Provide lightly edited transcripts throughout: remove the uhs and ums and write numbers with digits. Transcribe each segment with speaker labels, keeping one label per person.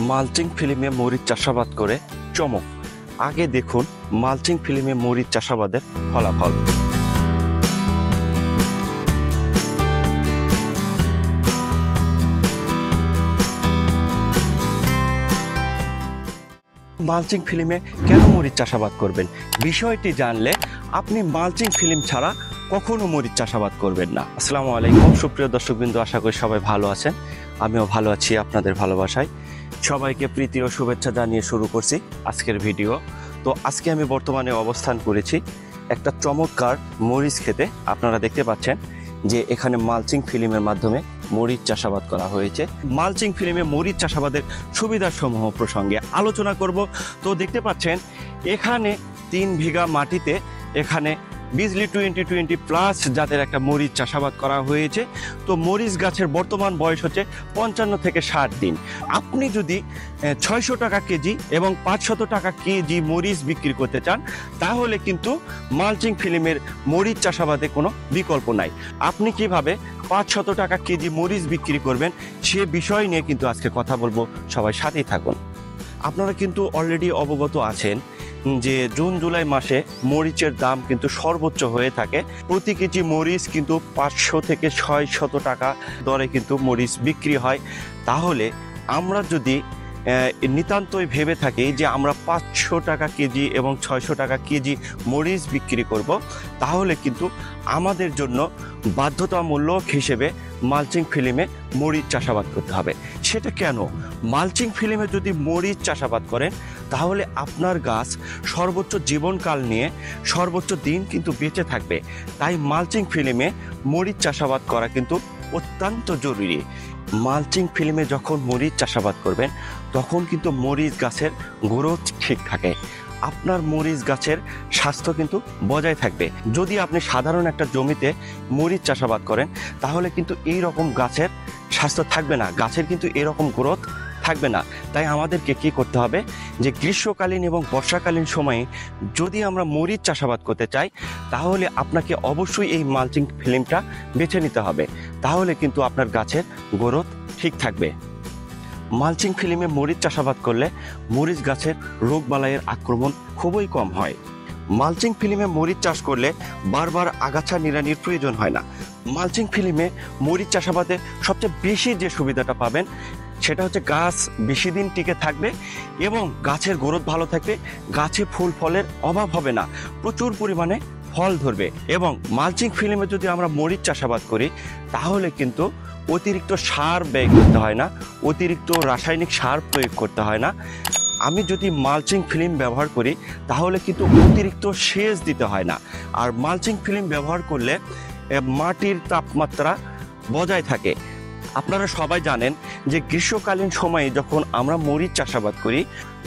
Speaker 1: Mulching ফিল্মে মরিচ চাষাবাদ করে চমক। আগে দেখুন মালচিং ফিল্মে মরিচ চাষাবাদের ফলাফল। মালচিং ফিল্মে কেন মরিচ চাষাবাদ করবেন, বিষয়টি জানলে আপনি মালচিং ফিল্ম ছাড়া কখনো মরিচ চাষাবাদ করবেন না। আসসালামু আলাইকুম সুপ্রিয় দর্শকবৃন্দ, আশা করি সবাই ভালো আছেন। আমিও ভালো আছি আপনাদের ভালোবাসায়। সবাইকে প্রীতি ও শুভেচ্ছা জানিয়ে শুরু করছি আজকের ভিডিও। তো আজকে আমি বর্তমানে অবস্থান করেছি একটা চমৎকার মরিচ খেতে। আপনারা দেখতে পাচ্ছেন যে এখানে মালচিং ফিল্মের মাধ্যমে মরিচ চাষাবাদ করা হয়েছে। মালচিং ফিল্মে মরিচ চাষাবাদের সুবিধাসমূহ প্রসঙ্গে আলোচনা করব। তো দেখতে পাচ্ছেন এখানে 3 বিঘা মাটিতে এখানে বিজলি 2020+ জাতের একটা মরিচ চাষাবাদ করা হয়েছে। তো মরিচ গাছের বর্তমান বয়স হচ্ছে 55 থেকে 60 দিন। আপনি যদি 600 টাকা কেজি এবং 500 টাকা কেজি মরিচ বিক্রি করতে চান, তাহলে কিন্তু মালচিং ফিল্মের মরিচ চাষাবাদে কোনো বিকল্প নাই। আপনি কিভাবে 500 টাকা কেজি মরিচ বিক্রি করবেন সে বিষয় নিয়ে কিন্তু আজকে কথা বলবো, সবাই সাথেই থাকুন। আপনারা কিন্তু অলরেডি অবগত আছেন যে জুন জুলাই মাসে মরিচের দাম কিন্তু সর্বোচ্চ হয়ে থাকে। প্রতি কেজি মরিচ কিন্তু 500 থেকে 600 টাকা দরে কিন্তু মরিচ বিক্রি হয়। তাহলে আমরা যদি নিতান্তই ভেবে থাকি যে আমরা 500 টাকা কেজি এবং 600 টাকা কেজি মরিচ বিক্রি করব, তাহলে কিন্তু আমাদের জন্য বাধ্যতামূলক হিসেবে মালচিং ফিল্মে মরিচ চাষাবাদ করতে হবে। সেটা কেন? মালচিং ফিল্মে যদি মরিচ চাষাবাদ করেন তাহলে আপনার গাছ সর্বোচ্চ জীবনকাল নিয়ে সর্বোচ্চ দিন কিন্তু বেঁচে থাকবে। তাই মালচিং ফিল্মে মরিচ চাষাবাদ করা কিন্তু অত্যন্ত জরুরি। মালচিং ফিল্মে যখন মরিচ চাষাবাদ করবেন তখন কিন্তু মরিচ গাছের গ্রোথ ঠিক থাকে, আপনার মরিচ গাছের স্বাস্থ্য কিন্তু বজায় থাকবে। যদি আপনি সাধারণ একটা জমিতে মরিচ চাষাবাদ করেন তাহলে কিন্তু এই রকম গাছের স্বাস্থ্য থাকবে না, গাছের কিন্তু এরকম গ্রোথ থাকবে না। তাই আমাদেরকে কি করতে হবে যে গ্রীষ্মকালীন এবং বর্ষাকালীন সময়ে যদি আমরা মরিচ চাষাবাদ করতে চাই, তাহলে আপনাকে অবশ্যই এই মালচিং ফিল্মটা বেছে নিতে হবে। তাহলে কিন্তু আপনার গাছের গ্রোথ ঠিক থাকবে। মালচিং ফিল্মে মরিচ চাষাবাদ করলে মরিচ গাছের রোগবালাইয়ের আক্রমণ খুবই কম হয়। মালচিং ফিল্মে মরিচ চাষ করলে বারবার আগাছা নিড়ানির প্রয়োজন হয় না। মালচিং ফিল্মে মরিচ চাষাবাদে সবচেয়ে বেশি যে সুবিধাটা পাবেন সেটা হচ্ছে গাছ বেশি দিন টিকে থাকবে এবং গাছের গ্রোথ ভালো থাকবে, গাছে ফুল ফলের অভাব হবে না, প্রচুর পরিমাণে ফল ধরবে। এবং মালচিং ফিল্মে যদি আমরা মরিচ চাষাবাদ করি তাহলে কিন্তু অতিরিক্ত সার ব্যয় করতে হয় না, অতিরিক্ত রাসায়নিক সার প্রয়োগ করতে হয় না। আমি যদি মালচিং ফিল্ম ব্যবহার করি তাহলে কিন্তু অতিরিক্ত সেচ দিতে হয় না। আর মালচিং ফিল্ম ব্যবহার করলে মাটির তাপমাত্রা বজায় থাকে। আপনারা সবাই জানেন যে গ্রীষ্মকালীন সময়ে যখন আমরা মরিচ চাষাবাদ করি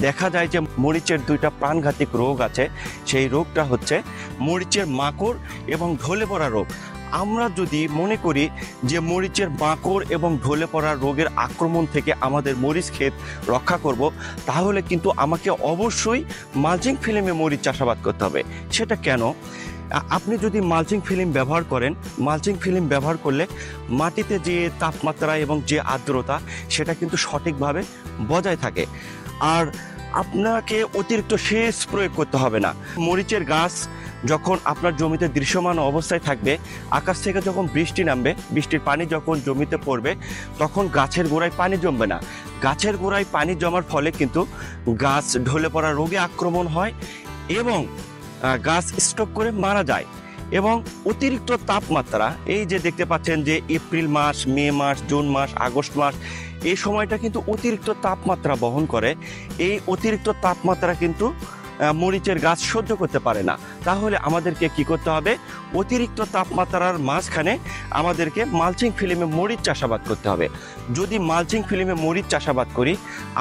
Speaker 1: দেখা যায় যে মরিচের 2টা প্রাণঘাতী রোগ আছে। সেই রোগটা হচ্ছে মরিচের মাকড় এবং ঢলে পড়া রোগ। আমরা যদি মনে করি যে মরিচের মাকড় এবং ঢলে পড়া রোগের আক্রমণ থেকে আমাদের মরিচ ক্ষেত রক্ষা করব, তাহলে কিন্তু আমাকে অবশ্যই মালচিং ফিল্মে মরিচ চাষাবাদ করতে হবে। সেটা কেন? আপনি যদি মালচিং ফিল্ম ব্যবহার করেন, মালচিং ফিল্ম ব্যবহার করলে মাটিতে যে তাপমাত্রা এবং যে আর্দ্রতা সেটা কিন্তু সঠিকভাবে বজায় থাকে। আর আপনাকে অতিরিক্ত সেচ প্রয়োগ করতে হবে না। মরিচের গাছ যখন আপনার জমিতে দৃশ্যমান অবস্থায় থাকবে, আকাশ থেকে যখন বৃষ্টি নামবে, বৃষ্টির পানি যখন জমিতে পড়বে তখন গাছের গোড়ায় পানি জমবে না। গাছের গোড়ায় পানি জমার ফলে কিন্তু গাছ ঢলে পড়া রোগে আক্রমণ হয় এবং গাছ স্ট্রোক করে মারা যায়। এবং অতিরিক্ত তাপমাত্রা, এই যে দেখতে পাচ্ছেন যে এপ্রিল মাস, মে মাস, জুন মাস, আগস্ট মাস, এই সময়টা কিন্তু অতিরিক্ত তাপমাত্রা বহন করে। এই অতিরিক্ত তাপমাত্রা কিন্তু মরিচের গাছ সহ্য করতে পারে না। তাহলে আমাদেরকে কি করতে হবে? অতিরিক্ত তাপমাত্রার মাঝখানে আমাদেরকে মালচিং ফিল্মে মরিচ চাষাবাদ করতে হবে। যদি মালচিং ফিল্মে মরিচ চাষাবাদ করি,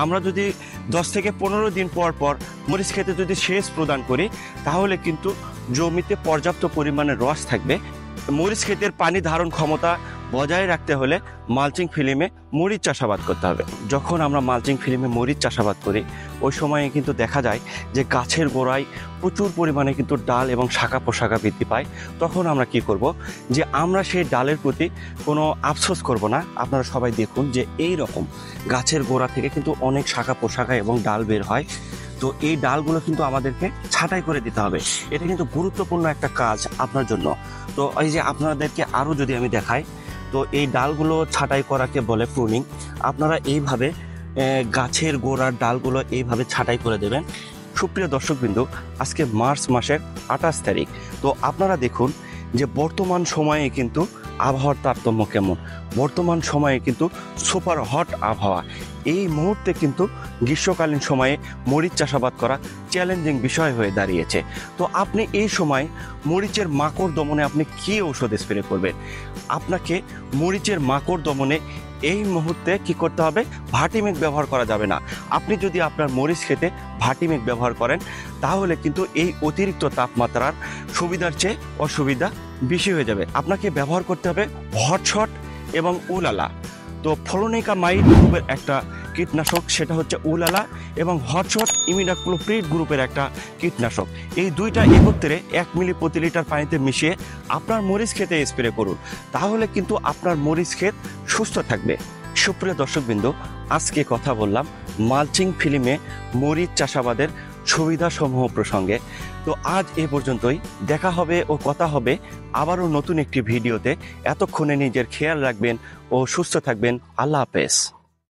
Speaker 1: আমরা যদি 10 থেকে 15 দিন পর পর মরিচ খেতে যদি সেচ প্রদান করি, তাহলে কিন্তু জমিতে পর্যাপ্ত পরিমাণে রস থাকবে। মরিচ ক্ষেতের পানি ধারণ ক্ষমতা বজায় রাখতে হলে মালচিং ফিল্মে মরিচ চাষাবাদ করতে হবে। যখন আমরা মালচিং ফিল্মে মরিচ চাষাবাদ করি ওই সময়ে কিন্তু দেখা যায় যে গাছের গোড়ায় প্রচুর পরিমাণে কিন্তু ডাল এবং শাখা পোশাখা বৃদ্ধি পায়। তখন আমরা কি করব, যে আমরা সেই ডালের প্রতি কোনো আফসোস করব না। আপনারা সবাই দেখুন যে এই রকম গাছের গোড়া থেকে কিন্তু অনেক শাখা পোশাখা এবং ডাল বের হয়। তো এই ডালগুলো কিন্তু আমাদেরকে ছাঁটাই করে দিতে হবে। এটা কিন্তু গুরুত্বপূর্ণ একটা কাজ আপনার জন্য। তো এই যে আপনাদেরকে আরও যদি আমি দেখাই, তো এই ডালগুলো ছাঁটাই করাকে বলে প্রুনিং। আপনারা এইভাবে গাছের গোড়ার ডালগুলো এইভাবে ছাঁটাই করে দেবেন। সুপ্রিয় দর্শকবৃন্দু, আজকে মার্চ মাসের 28 তারিখ। তো আপনারা দেখুন যে বর্তমান সময়ে কিন্তু আবহাওয়ার তারতম্য কেমন। বর্তমান সময়ে কিন্তু সুপার হট আবহাওয়া। এই মুহূর্তে কিন্তু গ্রীষ্মকালীন সময়ে মরিচ চাষাবাদ করা চ্যালেঞ্জিং বিষয় হয়ে দাঁড়িয়েছে। তো আপনি এই সময় মরিচের মাকড় দমনে আপনি কী ঔষধ স্প্রে করবেন? আপনাকে মরিচের মাকড় দমনে এই মুহূর্তে কি করতে হবে? ভার্টিমেক ব্যবহার করা যাবে না। আপনি যদি আপনার মরিচ খেতে ভার্টিমেক ব্যবহার করেন তাহলে কিন্তু এই অতিরিক্ত তাপমাত্রার সুবিধার চেয়ে অসুবিধা বেশি হয়ে যাবে। আপনাকে ব্যবহার করতে হবে হটশট এবং উলালা। তো ফলোনিকা মাইট গ্রুপের একটা কীটনাশক, সেটা হচ্ছে উলালা, এবং হটশট ইমিডাক্লোপ্রিড গ্রুপের একটা কীটনাশক। এই দুইটা একত্রে 1 মিলি প্রতি লিটার পানিতে মিশিয়ে আপনার মরিচ খেতে স্প্রে করুন। তাহলে কিন্তু আপনার মরিচ ক্ষেত সুস্থ থাকবে। সুপ্রিয় দর্শকবৃন্দ, আজকে কথা বললাম মালচিং ফিল্মে মরিচ চাষাবাদের সুবিধাসমূহ প্রসঙ্গে। তো আজ এ পর্যন্তই। দেখা হবে ও কথা হবে আবারও নতুন একটি ভিডিওতে। এতক্ষণে নিজের খেয়াল রাখবেন ও সুস্থ থাকবেন। আল্লাহ হাফেজ।